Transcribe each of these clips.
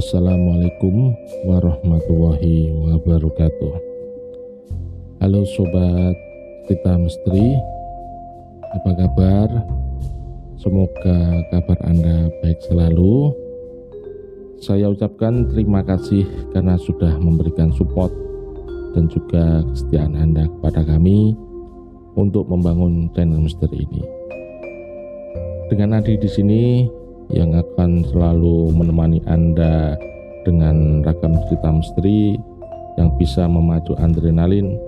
Assalamualaikum warahmatullahi wabarakatuh. Halo sobat cerita misteri, apa kabar? Semoga kabar Anda baik selalu. Saya ucapkan terima kasih karena sudah memberikan support dan juga kesetiaan Anda kepada kami untuk membangun channel misteri ini. Dengan Adi di sini yang akan selalu menemani Anda dengan ragam cerita misteri yang bisa memacu adrenalin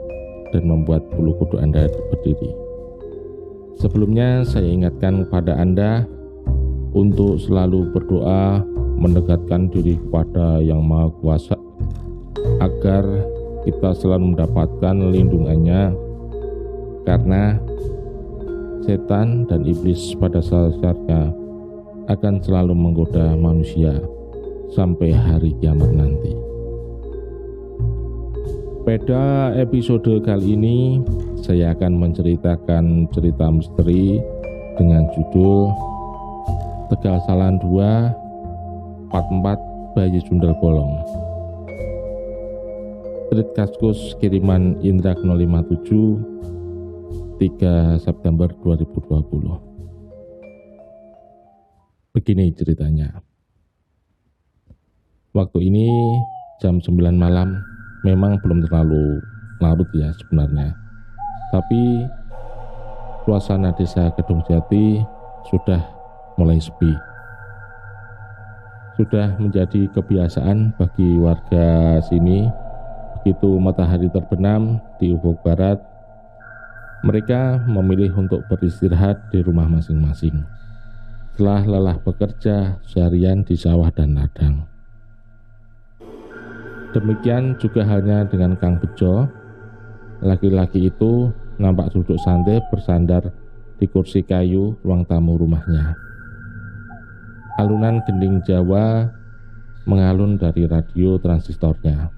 dan membuat bulu kuduk Anda berdiri. Sebelumnya saya ingatkan kepada Anda untuk selalu berdoa mendekatkan diri kepada Yang Maha Kuasa agar kita selalu mendapatkan lindungannya, karena setan dan iblis pada dasarnya akan selalu menggoda manusia sampai hari kiamat nanti. Pada episode kali ini saya akan menceritakan cerita misteri dengan judul Tegal Salan 2 Part 4 Bayi Sundel Bolong. Street Kaskus kiriman Indra 057 3 September 2020. Begini ceritanya. Waktu ini jam 9 malam, memang belum terlalu larut ya sebenarnya. Tapi suasana desa Kedung Jati sudah mulai sepi. Sudah menjadi kebiasaan bagi warga sini, begitu matahari terbenam di ufuk barat, mereka memilih untuk beristirahat di rumah masing-masing setelah lelah bekerja seharian di sawah dan ladang. Demikian juga halnya dengan Kang Bejo. Laki-laki itu nampak duduk santai bersandar di kursi kayu ruang tamu rumahnya. Alunan gending Jawa mengalun dari radio transistornya,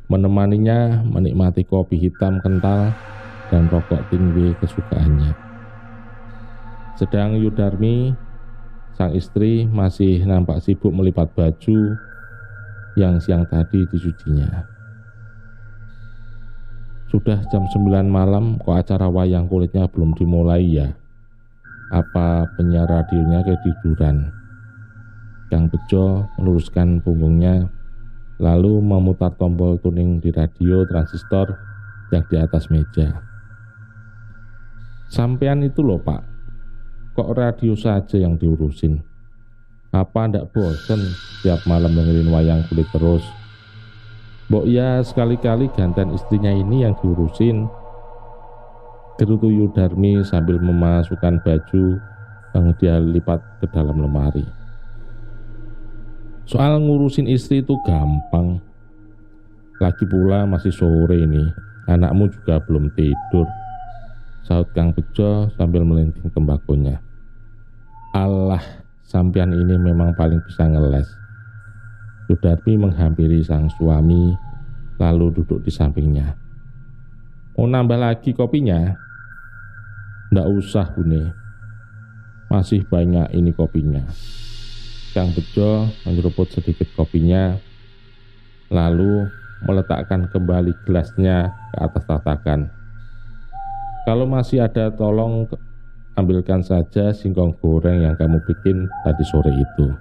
menemaninya menikmati kopi hitam kental dan rokok tinggi kesukaannya. Sedang Yudarmi, sang istri, masih nampak sibuk melipat baju yang siang tadi dicucinya. Sudah jam 9 malam kok acara wayang kulitnya belum dimulai ya? Apa penyiar radionya ketiduran? Kang Bejo meluruskan punggungnya, lalu memutar tombol tuning di radio transistor yang di atas meja. Sampean itu loh Pak, kok radio saja yang diurusin? Apa ndak bosen tiap malam dengerin wayang kulit terus? Mbok ya sekali-kali gantian istrinya ini yang diurusin, gerutu Yudarmi sambil memasukkan baju yang dia lipat ke dalam lemari. Soal ngurusin istri itu gampang. Lagi pula masih sore ini, anakmu juga belum tidur, sahut Kang Bejo sambil melinting tembakonya. Allah, sampean ini memang paling bisa ngeles. Yudarmi menghampiri sang suami lalu duduk di sampingnya. Mau nambah lagi kopinya? Nggak usah Bune, masih banyak ini kopinya. Kang Bejo menyeruput sedikit kopinya lalu meletakkan kembali gelasnya ke atas tatakan. Kalau masih ada tolong ambilkan saja singkong goreng yang kamu bikin tadi sore itu.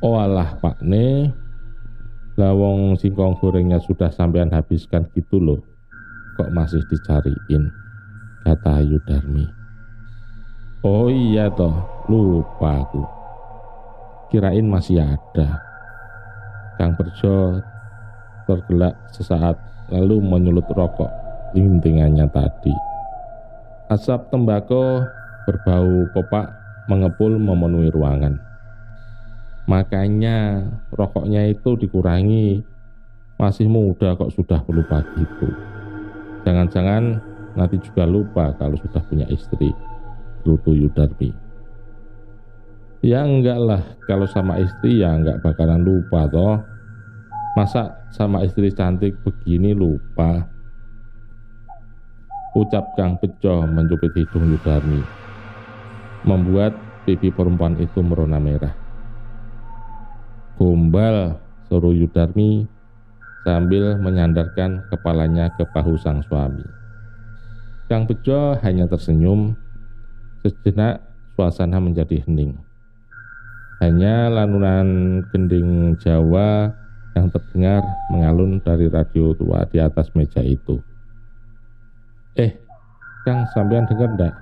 Oh alah Pak Ne, lawong singkong gorengnya sudah sampean habiskan gitu loh, kok masih dicariin, kata Yudarmi. Oh iya toh, lupa aku, kirain masih ada. Kang Bejo tergelak sesaat lalu menyulut rokok lintingannya tadi. Asap tembakau berbau kopak mengepul memenuhi ruangan. Makanya rokoknya itu dikurangi, masih muda kok sudah pelupa gitu. Jangan-jangan nanti juga lupa kalau sudah punya istri, gerutu Yudarmi. Ya enggak lah, kalau sama istri ya enggak bakalan lupa toh. Masa sama istri cantik begini lupa? Ucap Kang Bejo mencubit hidung Yudarmi, membuat pipi perempuan itu merona merah. Gombal, suruh Yudarmi sambil menyandarkan kepalanya ke bahu sang suami. Kang Bejo hanya tersenyum. Sejenak suasana menjadi hening. Hanya lanunan gending Jawa yang terdengar mengalun dari radio tua di atas meja itu. Kang, sampean dengar ndak?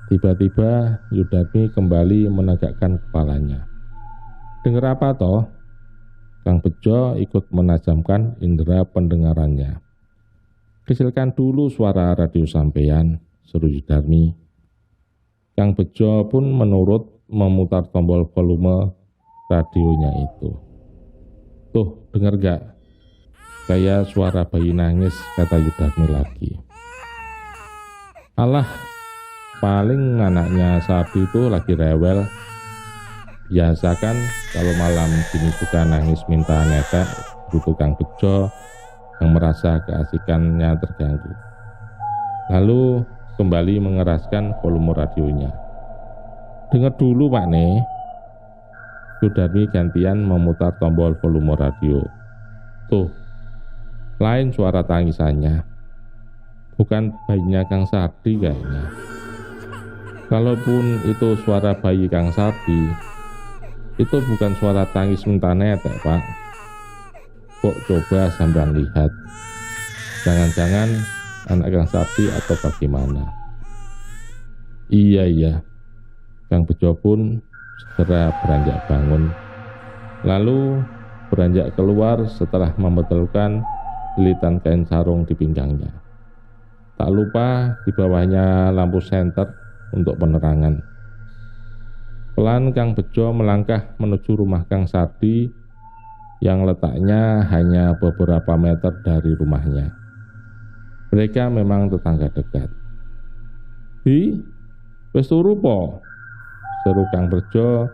Tiba-tiba Yudarmi kembali menegakkan kepalanya. Dengar apa toh? Kang Bejo ikut menajamkan indera pendengarannya. Kecilkan dulu suara radio sampean, seru Yudarmi. Kang Bejo pun menurut memutar tombol volume radionya itu. Tuh, dengar gak? Kayak suara bayi nangis, kata Yudarmi lagi. Alah, paling anaknya Sapi itu lagi rewel. Biasa kan kalau malam gini suka nangis minta netek, butuh Kang Bejo yang merasa keasikannya terganggu. Lalu kembali mengeraskan volume radionya. Dengar dulu Pak Ne. Yudarmi gantian memutar tombol volume radio. Tuh, lain suara tangisannya. Bukan bayinya Kang Sardi kayaknya. Kalaupun itu suara bayi Kang Sardi, itu bukan suara tangis minta netek Pak. Kok coba sampean lihat. Jangan-jangan anak Kang Sardi atau bagaimana. Iya. Kang Bejo pun segera beranjak bangun. Lalu beranjak keluar setelah membetulkan lilitan kain sarung di pinggangnya. Tak lupa di bawahnya lampu senter untuk penerangan. Pelan Kang Bejo melangkah menuju rumah Kang Sardi yang letaknya hanya beberapa meter dari rumahnya. Mereka memang tetangga dekat. Wis turu po? Seru Kang Bejo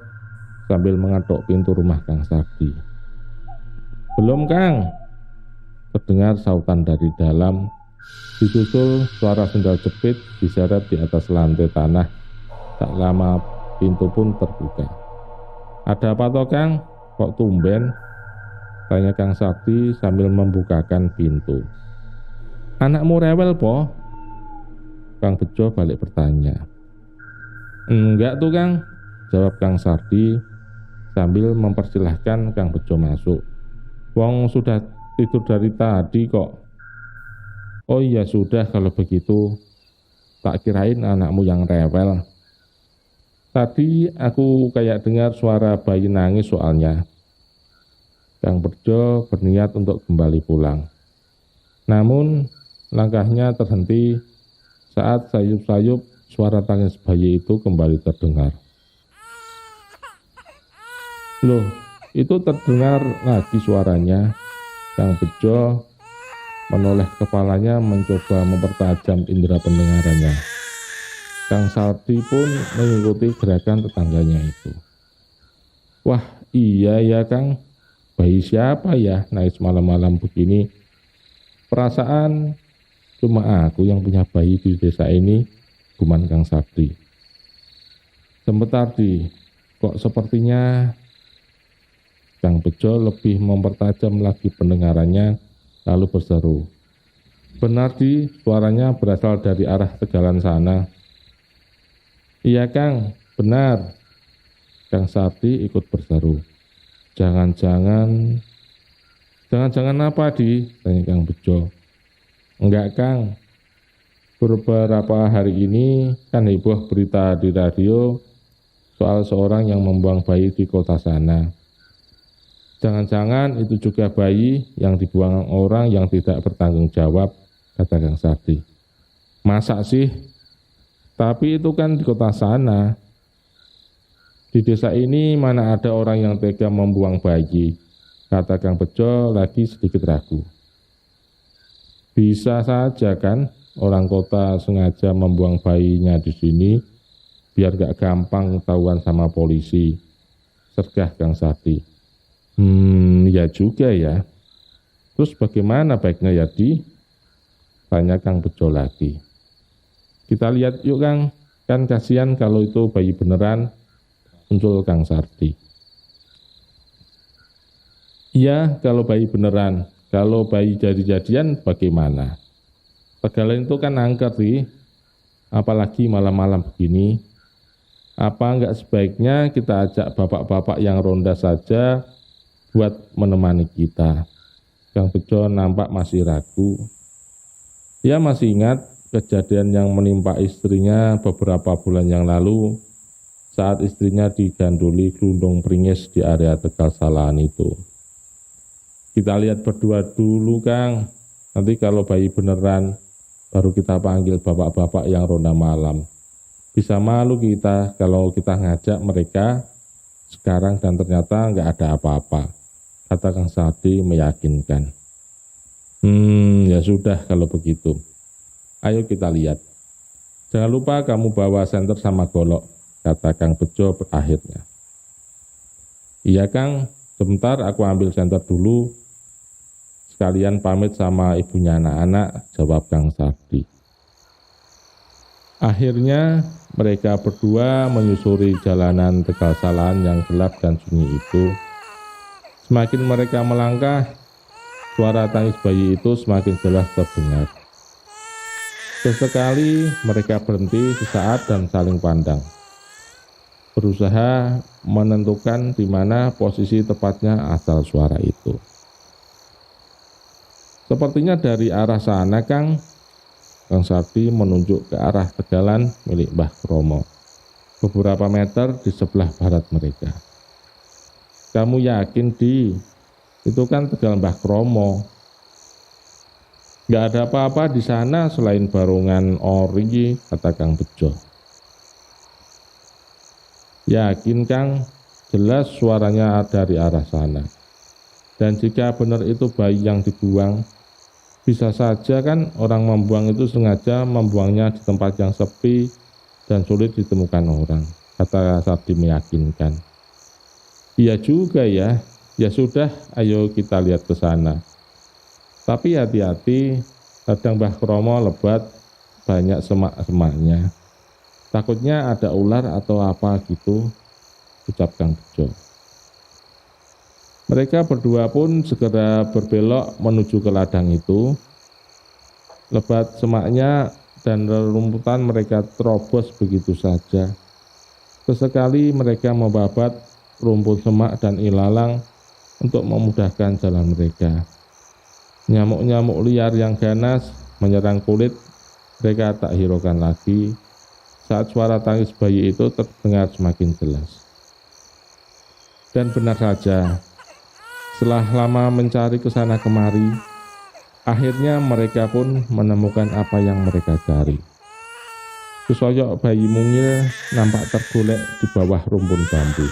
sambil mengetuk pintu rumah Kang Sardi. Belum Kang, terdengar sautan dari dalam, disusul suara sendal jepit diseret di atas lantai tanah. Tak lama pintu pun terbuka. Ada apa toh Kang? Kok tumben? Tanya Kang Sardi sambil membukakan pintu. Anakmu rewel po? Kang Bejo balik bertanya. Enggak tuh Kang, jawab Kang Sardi sambil mempersilahkan Kang Bejo masuk. Wong sudah tidur dari tadi kok. Oh iya sudah kalau begitu, tak kirain anakmu yang rewel. Tadi aku kayak dengar suara bayi nangis soalnya. Kang Bejo berniat untuk kembali pulang. Namun langkahnya terhenti saat sayup-sayup suara tangis bayi itu kembali terdengar. Loh, itu terdengar lagi suaranya. Kang Bejo menoleh kepalanya mencoba mempertajam indera pendengarannya. Kang Sardi pun mengikuti gerakan tetangganya itu. Wah iya ya Kang, bayi siapa ya nangis malam-malam begini? Perasaan cuma aku yang punya bayi di desa ini, guman Kang Sardi. Sebentar kok sepertinya. Kang Bejo lebih mempertajam lagi pendengarannya lalu berseru. Benar suaranya berasal dari arah Tegalan sana. Iya Kang, benar. Kang Sardi ikut berseru. Jangan-jangan apa tanya Kang Bejo. Enggak Kang, beberapa hari ini kan heboh berita di radio soal seorang yang membuang bayi di kota sana. Jangan-jangan itu juga bayi yang dibuang orang yang tidak bertanggung jawab, kata Kang Sardi. Masa sih? Tapi itu kan di kota sana. Di desa ini mana ada orang yang tega membuang bayi, kata Kang Bejo lagi sedikit ragu. Bisa saja kan orang kota sengaja membuang bayinya di sini biar gak gampang ketahuan sama polisi, sergah Kang Sardi. Ya juga ya. Terus bagaimana baiknya ya tanya Kang Bejo lagi. Kita lihat yuk Kang, kan kasihan kalau itu bayi beneran, muncul Kang Sardi. Iya, kalau bayi beneran. Kalau bayi jadi-jadian bagaimana? Tegalan itu kan angker sih, apalagi malam-malam begini. Apa enggak sebaiknya kita ajak bapak-bapak yang ronda saja buat menemani kita? Kang Bejo nampak masih ragu. Ia masih ingat kejadian yang menimpa istrinya beberapa bulan yang lalu saat istrinya diganduli gelundung pringis di area Tegal Salahan itu. Kita lihat berdua dulu, Kang. Nanti kalau bayi beneran, baru kita panggil bapak-bapak yang ronda malam. Bisa malu kita kalau kita ngajak mereka sekarang dan ternyata nggak ada apa-apa, kata Kang Sadi meyakinkan. Ya sudah kalau begitu. Ayo kita lihat. Jangan lupa kamu bawa senter sama golok, kata Kang Bejo berakhirnya. Iya Kang, sebentar aku ambil senter dulu. Sekalian pamit sama ibunya anak-anak, jawab Kang Sadi. Akhirnya mereka berdua menyusuri jalanan Tegal Salahan yang gelap dan sunyi itu. Semakin mereka melangkah, suara tangis bayi itu semakin jelas terdengar. Sesekali mereka berhenti sesaat dan saling pandang, berusaha menentukan di mana posisi tepatnya asal suara itu. Sepertinya dari arah sana, Kang Sadi menunjuk ke arah tegalan milik Mbah Kromo, beberapa meter di sebelah barat mereka. Kamu yakin, Di? Itu kan tegal Mbah Kromo. Nggak ada apa-apa di sana selain barungan ori, kata Kang Bejo. Yakin, Kang? Jelas suaranya dari arah sana. Dan jika benar itu bayi yang dibuang, bisa saja kan orang membuang itu sengaja membuangnya di tempat yang sepi dan sulit ditemukan orang, kata Sadi meyakinkan. Iya juga ya, ya sudah ayo kita lihat ke sana. Tapi hati-hati, kadang Mbah Kromo lebat, banyak semak-semaknya. Takutnya ada ular atau apa gitu, ucap Kang Bejo. Mereka berdua pun segera berbelok menuju ke ladang itu. Lebat semaknya dan rerumputan mereka terobos begitu saja. Sesekali mereka membabat rumput semak dan ilalang untuk memudahkan jalan mereka. Nyamuk-nyamuk liar yang ganas menyerang kulit mereka tak hiraukan lagi saat suara tangis bayi itu terdengar semakin jelas. Dan benar saja, setelah lama mencari ke sana kemari, akhirnya mereka pun menemukan apa yang mereka cari. Sesoyok bayi mungil nampak tergolek di bawah rumpun bambu.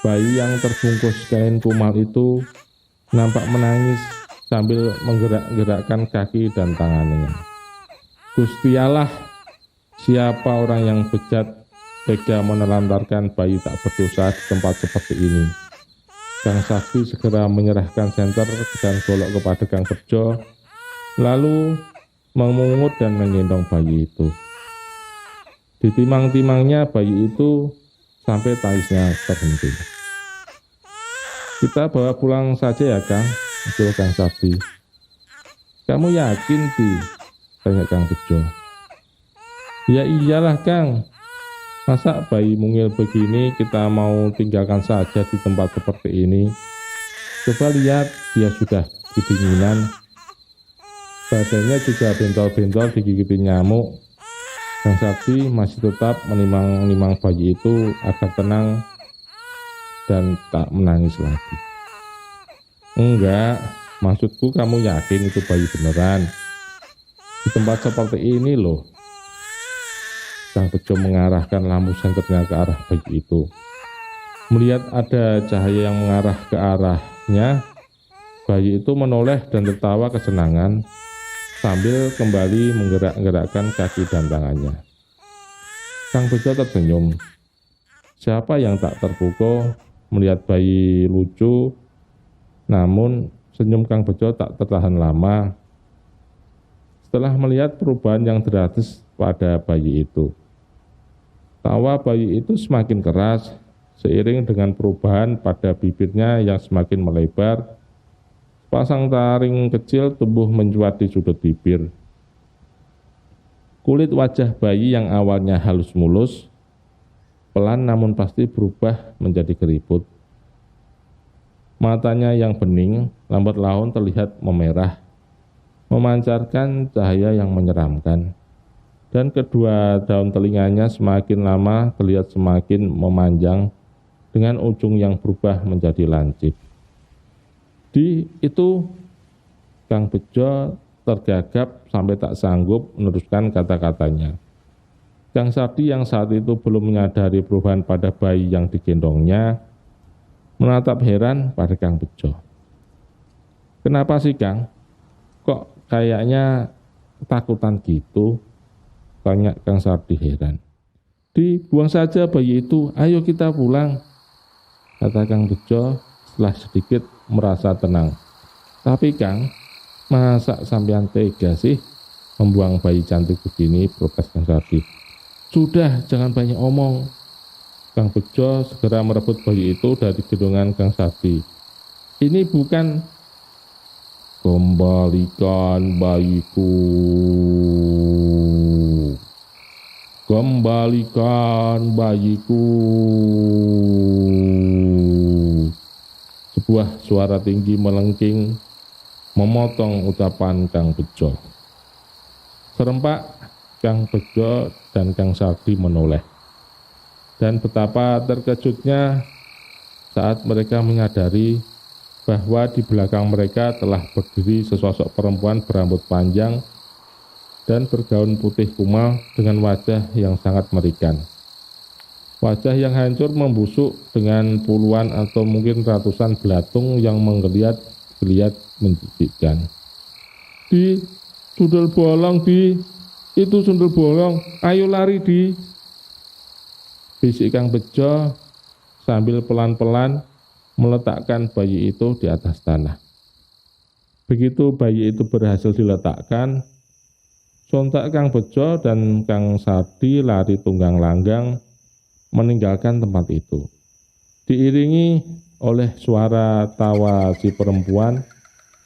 Bayi yang terbungkus kain kumal itu nampak menangis sambil menggerak-gerakkan kaki dan tangannya. Gusti Allah, siapa orang yang bejat tega menelantarkan bayi tak berdosa di tempat seperti ini? Kang Sadi segera menyerahkan senter dan golok kepada Kang Bejo, lalu memungut dan menggendong bayi itu. Ditimang-timangnya bayi itu sampai tangisnya terhenti. Kita bawa pulang saja ya Kang, usul Kang Sadi. Kamu yakin, Di? Tanya Kang Bejo. Ya iyalah Kang, masa bayi mungil begini kita mau tinggalkan saja di tempat seperti ini? Coba lihat, dia sudah kedinginan. Badannya juga bentol-bentol digigiti nyamuk. Kang Sadi masih tetap menimang-nimang bayi itu agar tenang dan tak menangis lagi. Enggak, maksudku kamu yakin itu bayi beneran? Di tempat seperti ini loh. Kang Bejo mengarahkan lampu senternya ke arah bayi itu. Melihat ada cahaya yang mengarah ke arahnya, bayi itu menoleh dan tertawa kesenangan sambil kembali menggerak-gerakkan kaki dan tangannya. Kang Bejo tersenyum. Siapa yang tak terpukau melihat bayi lucu, namun senyum Kang Bejo tak tertahan lama setelah melihat perubahan yang drastis pada bayi itu. Tawa bayi itu semakin keras Seiring dengan perubahan pada bibirnya yang semakin melebar, pasang taring kecil tumbuh mencuat di sudut bibir. Kulit wajah bayi yang awalnya halus mulus, pelan namun pasti berubah menjadi keriput. Matanya yang bening, lambat laun terlihat memerah, memancarkan cahaya yang menyeramkan. Dan kedua daun telinganya semakin lama terlihat semakin memanjang dengan ujung yang berubah menjadi lancip. Di itu Kang Bejo tergagap sampai tak sanggup meneruskan kata-katanya. Kang Sardi yang saat itu belum menyadari perubahan pada bayi yang digendongnya menatap heran pada Kang Bejo. Kenapa sih Kang? Kok kayaknya ketakutan gitu? Tanya Kang Sardi heran. Dibuang saja bayi itu, ayo kita pulang, kata Kang Bejo setelah sedikit merasa tenang. Tapi Kang, masa sampean tega sih membuang bayi cantik begini, protes Kang Sardi. Sudah, jangan banyak omong. Kang Bejo segera merebut bayi itu dari gendongan Kang Sardi. Ini bukan, kembalikan bayiku. Kembalikan bayiku. Sebuah suara tinggi melengking memotong ucapan Kang Bejo. Serempak Kang Bejo dan Kang Sardi menoleh. Dan betapa terkejutnya saat mereka menyadari bahwa di belakang mereka telah berdiri sesosok perempuan berambut panjang dan bergaun putih kumal dengan wajah yang sangat merikan. Wajah yang hancur membusuk dengan puluhan atau mungkin ratusan belatung yang menggeliat-geliat menjijikkan. Di, sundel bolong di, itu sundel bolong, ayo lari di, bisik Kang Bejo sambil pelan-pelan meletakkan bayi itu di atas tanah. Begitu bayi itu berhasil diletakkan, sontak Kang Bejo dan Kang Sardi lari tunggang langgang meninggalkan tempat itu. Diiringi oleh suara tawa si perempuan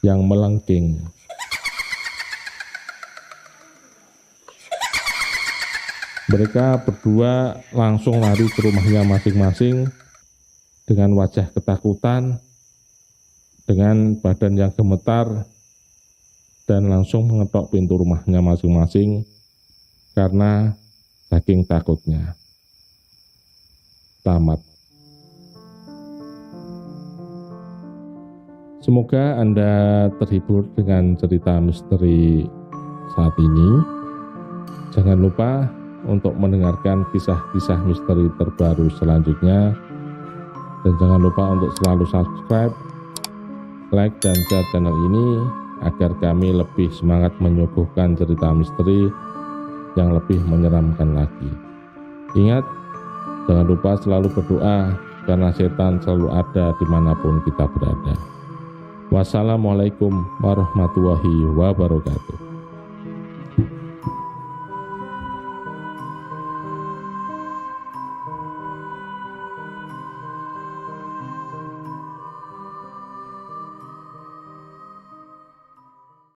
yang melengking. Mereka berdua langsung lari ke rumahnya masing-masing dengan wajah ketakutan, dengan badan yang gemetar, dan langsung mengetok pintu rumahnya masing-masing karena saking takutnya. Tamat. Semoga Anda terhibur dengan cerita misteri saat ini. Jangan lupa untuk mendengarkan kisah-kisah misteri terbaru selanjutnya. Dan jangan lupa untuk selalu subscribe, like, dan share channel ini agar kami lebih semangat menyuguhkan cerita misteri yang lebih menyeramkan lagi. Ingat, jangan lupa selalu berdoa karena setan selalu ada dimanapun kita berada. Wassalamualaikum warahmatullahi wabarakatuh.